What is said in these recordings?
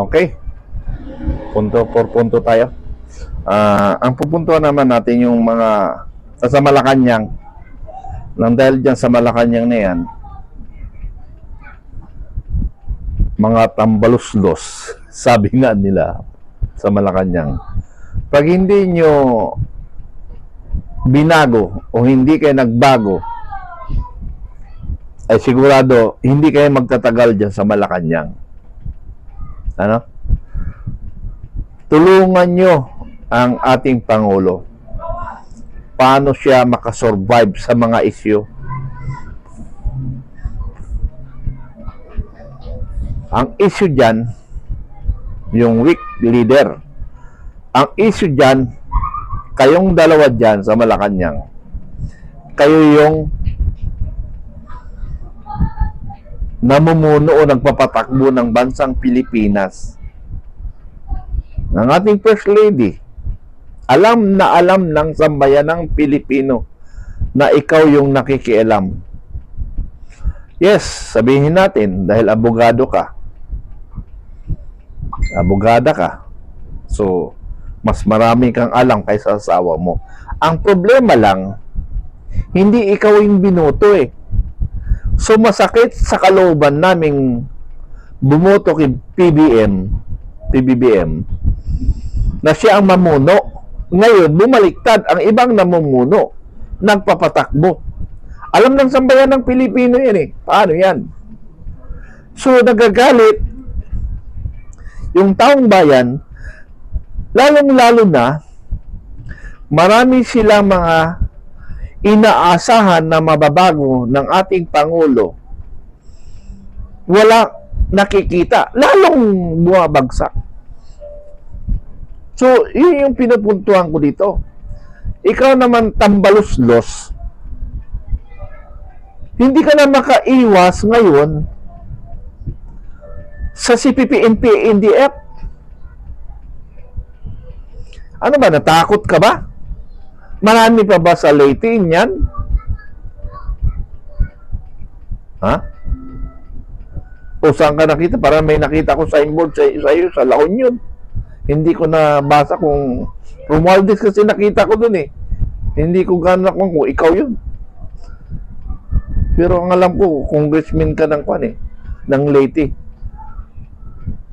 Okay? Punto por punto tayo. Ang pupuntuhan naman natin yung mga sa Malacanang. Nang dahil dyan sa Malacanang na yan, mga tambaluslos, sabi nga nila sa Malacanang, pag hindi nyo binago o hindi kayo nagbago, ay sigurado hindi kayo magtatagal dyan sa Malacanang. Ano? Tulungan nyo ang ating Pangulo. Paano siya makasurvive sa mga issue? Ang issue dyan, yung weak leader. Ang issue dyan, kayong dalawa dyan sa Malacanang, kayo yung namumuno o nagpapatakbo ng bansang Pilipinas. Ang ating First Lady, alam na alam ng sambayanang Pilipino na ikaw yung nakikialam. Yes, sabihin natin, dahil abogado ka, abogada ka, so mas marami kang alam kaysa asawa mo. Ang problema lang, hindi ikaw yung binoto eh. So masakit sa kalooban naming bumoto kay PBBM na siya ang mamuno. Ngayon, bumaliktad ang ibang namumuno, nagpapatakbo. Alam ng sambayan ng Pilipino yan eh. Paano yan? So nagagalit yung taong bayan, lalong-lalo na marami silang mga inaasahan na mababago ng ating Pangulo, wala nakikita, lalong bumabagsak. So, yun yung pinupuntuhan ko dito. Ikaw naman tambaluslos, hindi ka na makaiwas ngayon sa CPP, NDF. Ano ba, natakot ka ba? Marami pa ba sa Leyte yan? Ha? O saan ka nakita? Parang may nakita ko signboard sa iyo sa La Union. Hindi ko nabasa kung Romualdez kasi nakita ko dun eh. Hindi ko gano'n kung ikaw yun. Pero ang alam ko, congressman ka ng kwan eh, ng Leyte.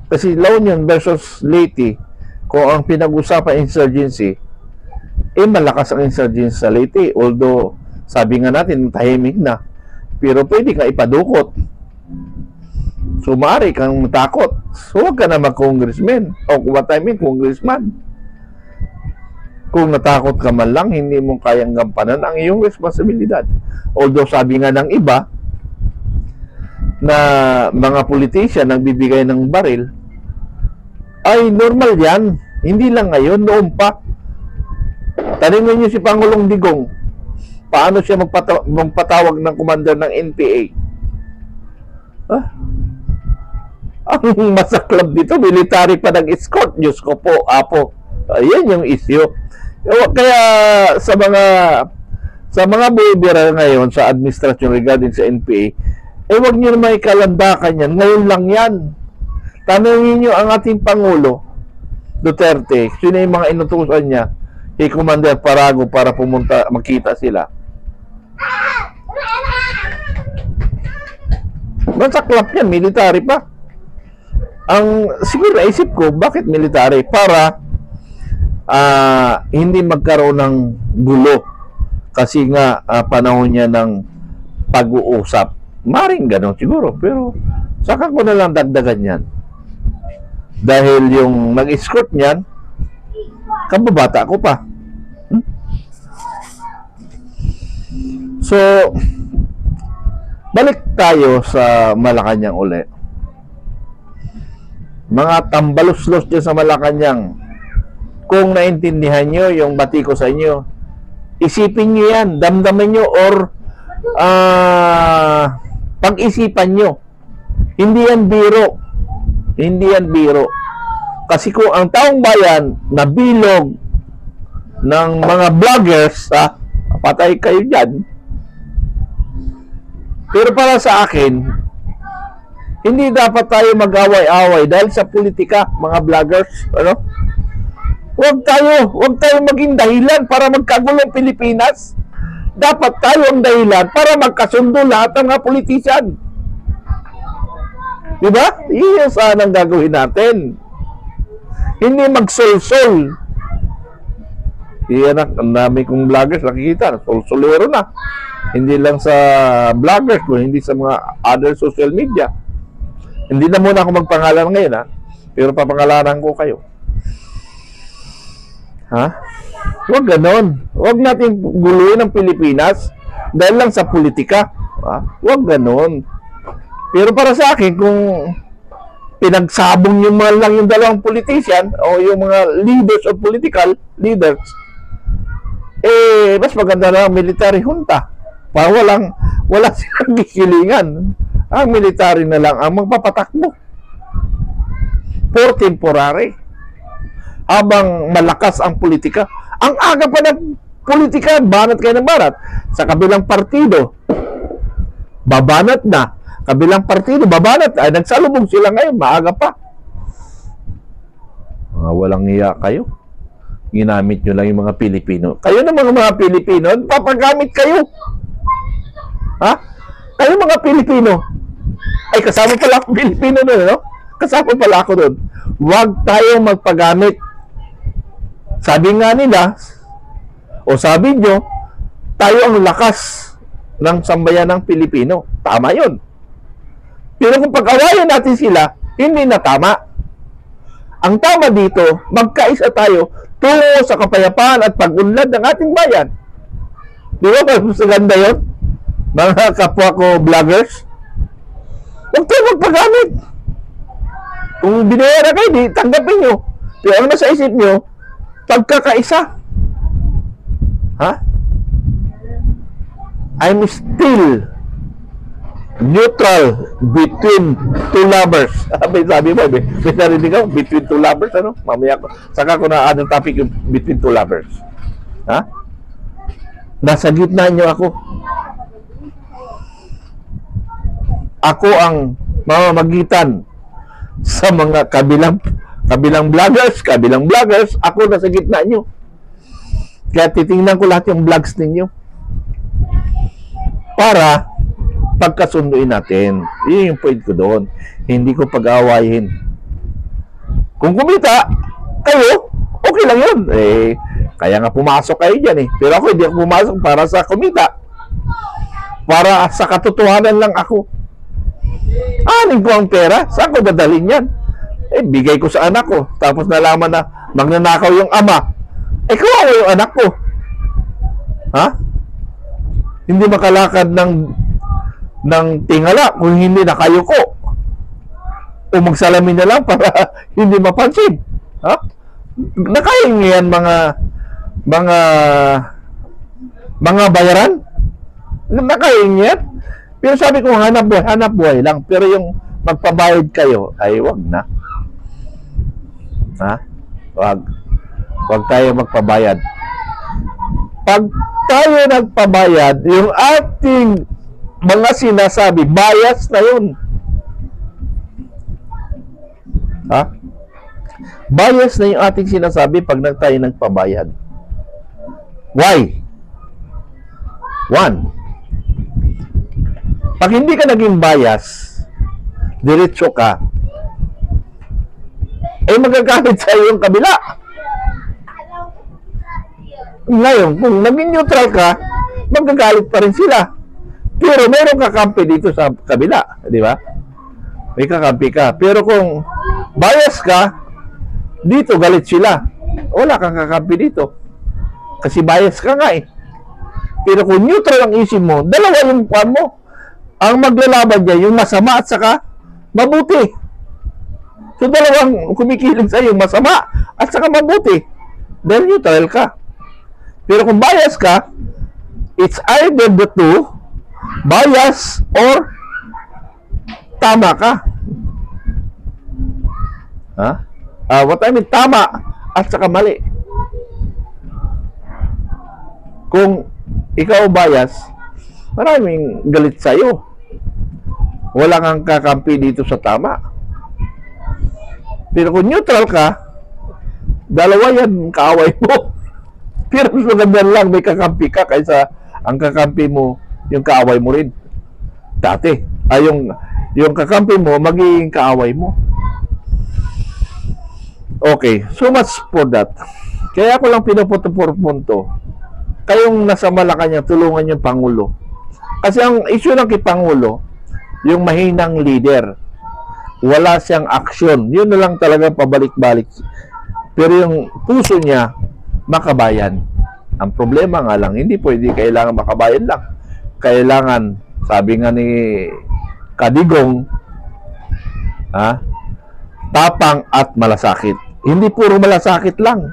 Kasi La Union versus Leyte, kung ang pinag-usapan insurgency, malakas ang insurgency sa Leyte. Although, sabi nga natin, tahimik na. Pero pwede ka ipadukot. So, maaari kang matakot. So, huwag ka na mag-congressman. O, kung what I mean, congressman. Kung natakot ka man lang, hindi mo kayang gampanan ang iyong responsibilidad. Although, sabi nga ng iba, na mga politician nagbibigay ng baril, ay normal yan. Hindi lang ngayon, noon pa. Tanungin niyo si Pangulong Digong, paano siya magpatawag ng commander ng NPA? Ang masaklap dito, military pa nag-escort. Diyos ko po, apo. Ayan yung issue. Kaya sa mga buibira ngayon sa administrasyon regarding sa NPA, wag niyo naman ikalandakan yan. Ngayon lang yan. Tanungin niyo ang ating Pangulo Duterte, sino yung mga inutusan niya kay Commander Parago para pumunta, makita sila. Masaklap yan, military pa. Ang siguro naisip ko, bakit military? Para hindi magkaroon ng gulo. Kasi nga panahon niya ng pag-uusap. Maring gano'n siguro. Pero saka ko na lang dagdagan yan. Dahil yung nag-escort niyan, kababata ko pa. So, balik tayo sa Malacanang uli. Mga tambaluslos dyan sa Malacanang, kung naintindihan nyo yung bati ko sa inyo, isipin nyo yan, damdaman nyo, or pag-isipan nyo. Hindi yan biro. Hindi yan biro. Kasi kung ang taong bayan nabilog ng mga vloggers, patay kayo dyan. Pero para sa akin, Hindi dapat tayo mag-away-away dahil sa politika, mga vloggers, ano? Huwag tayo maging dahilan para magkagulo ang Pilipinas. Dapat tayo ang dahilan para magkasundo lahat ng mga politician. Diba? Iyon saan ang gagawin natin. Hindi magsolsol. Iyan ang dami kong vloggers nakikita, solsolero na. Hindi lang sa vloggers ko, hindi sa mga other social media. Hindi na muna ako magpangalan ngayon, ha? Pero papangalanan ko kayo. Ha? Huwag ganon. Huwag natin guluhin ang Pilipinas dahil lang sa politika. Ha? Huwag ganon. Pero para sa akin, kung pinagsabong yung mga lang yung dalawang politician o yung mga leaders o political leaders, mas maganda na ang military junta. Para wala silang gikilingan. Ang military na lang ang magpapatakbo for temporary habang malakas ang politika. Ang aga pa ng politika, banat kayo ng banat sa kabilang partido, babanat na kabilang partido, babanat ay nagsalubong sila ngayon, maaga pa. Mga walang iya kayo, ginamit nyo lang yung mga Pilipino. Kayo na mga Pilipino, papagamit kayo. Ha? Kayo mga Pilipino, ay kasama pala ako Pilipino doon, no? Kasama pala ako doon. Huwag tayong magpagamit. Sabi nga nila, o sabi nyo, tayo ang lakas ng sambayan ng Pilipino. Tama yun. Pero kung pag-awayan natin sila, hindi na tama. Ang tama dito, magkaisa tayo tungo sa kapayapaan at pag-unlad ng ating bayan. Di ba? Mas ganda yun? Mga kapwa ko vloggers, huwag tayo magpagamit. Kung binayara kayo, di tanggapin nyo. Pero ang nasa isip nyo, pagkakaisa. Ha? I'm still neutral between two lovers. Sabi mo, may narinig ako, between two lovers, ano? Mamaya ko, saka ko na anong topic yung between two lovers. Ha? Nasa gitna nyo ako. Ako ang mamamagitan sa mga kabilang vloggers, ako nasa gitna nyo. Kaya titingnan ko lahat yung vlogs ninyo para pagkasunduin natin. Yun yung point ko doon. Hindi ko pag-aawayin. Kung kumita kayo, okay lang yun. Kaya nga pumasok kayo dyan eh. Pero ako hindi ako pumasok para sa kumita. Para sa katotohanan lang ako. Anin ko ang pera? Saan ko dadalhin yan? Bigay ko sa anak ko. Tapos nalaman na magnanakaw yung ama. Kawawa yung anak ko. Ha? Hindi makalakad ng tingala kung hindi nakayuko. O magsalamin na lang para hindi mapansin. Ha? Nakain yan mga bayaran? Nakain yan? Pero sabi ko, hanap buhay lang. Pero yung magpabayad kayo, ay wag na. Ha? Wag tayo magpabayad. Pag tayo nagpabayad, yung ating mga sinasabi, bias na yun. Ha? Bias na yung ating sinasabi pag tayo nagpabayad. Why? One, pag hindi ka naging bias, diretso ka, magagalit sa iyo yung kabila. Ngayon, kung naging neutral ka, magagalit pa rin sila. Pero mayroong kakampi dito sa kabila, di ba? May kakampi ka. Pero kung bias ka, dito galit sila. Wala kang kakampi dito. Kasi bias ka nga eh. Pero kung neutral ang isip mo, dalawa yung kwan mo. Ang maglalaban niya, yung masama at saka mabuti. So dalawang kumikilig sa iyo, masama at saka mabuti. Dahil neutral ka. Pero kung bias ka, it's either the two, bias or tama ka. Ha? What I mean, tama at saka mali. Kung ikaw bias, maraming galit sa'yo. wala kang kakampi dito sa tama. Pero kung neutral ka, dalawa yan kaaway mo. Pero mas maganda lang may kakampi ka kaysa ang kakampi mo, yung kaaway mo rin. Dati, yung kakampi mo, magiging kaaway mo. Okay, so much for that. Kaya ko lang pinupunto, kayong nasa Malacanang, tulungan yung Pangulo. Kasi ang issue ng Pangulo, yung mahinang leader, wala siyang aksyon. Yun na lang talaga pabalik-balik. Pero yung puso niya, makabayan. Ang problema nga lang, hindi pwede kailangan makabayan lang. Kailangan, sabi nga ni Kadigong, tapang at malasakit. Hindi puro malasakit lang.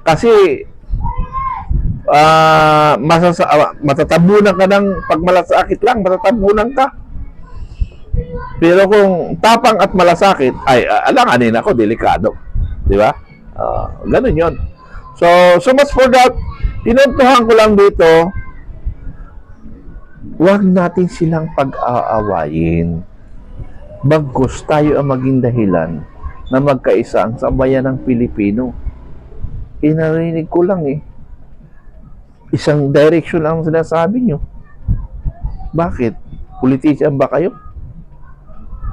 Kasi matatabunan ka ng pag malasakit lang, matatabunan ka. Pero kung tapang at malasakit, ay alanganin ako, delikado. Di ba? Ganun yun. So much for that. Tinuntuhan ko lang dito, huwag natin silang pag-aawayin. Bagkus tayo ang maging dahilan na magkaisa ang sambayan ng Pilipino. Inarinig ko lang isang direction lang sinasabi nyo. Bakit? Politician ba kayo?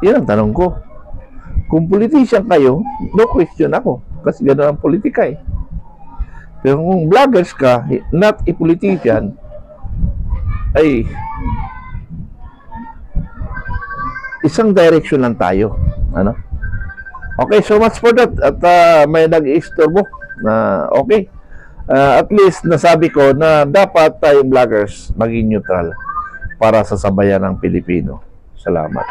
Yan ang tanong ko. Kung politician kayo, no question ako. Kasi gano'n ang politika Pero kung vloggers ka, not a politician, ay isang direction lang tayo. Okay, so much for that. At may nag-istorbo na okay. At least nasabi ko na dapat tayong vloggers maging neutral para sa sabayan ng Pilipino. Salamat.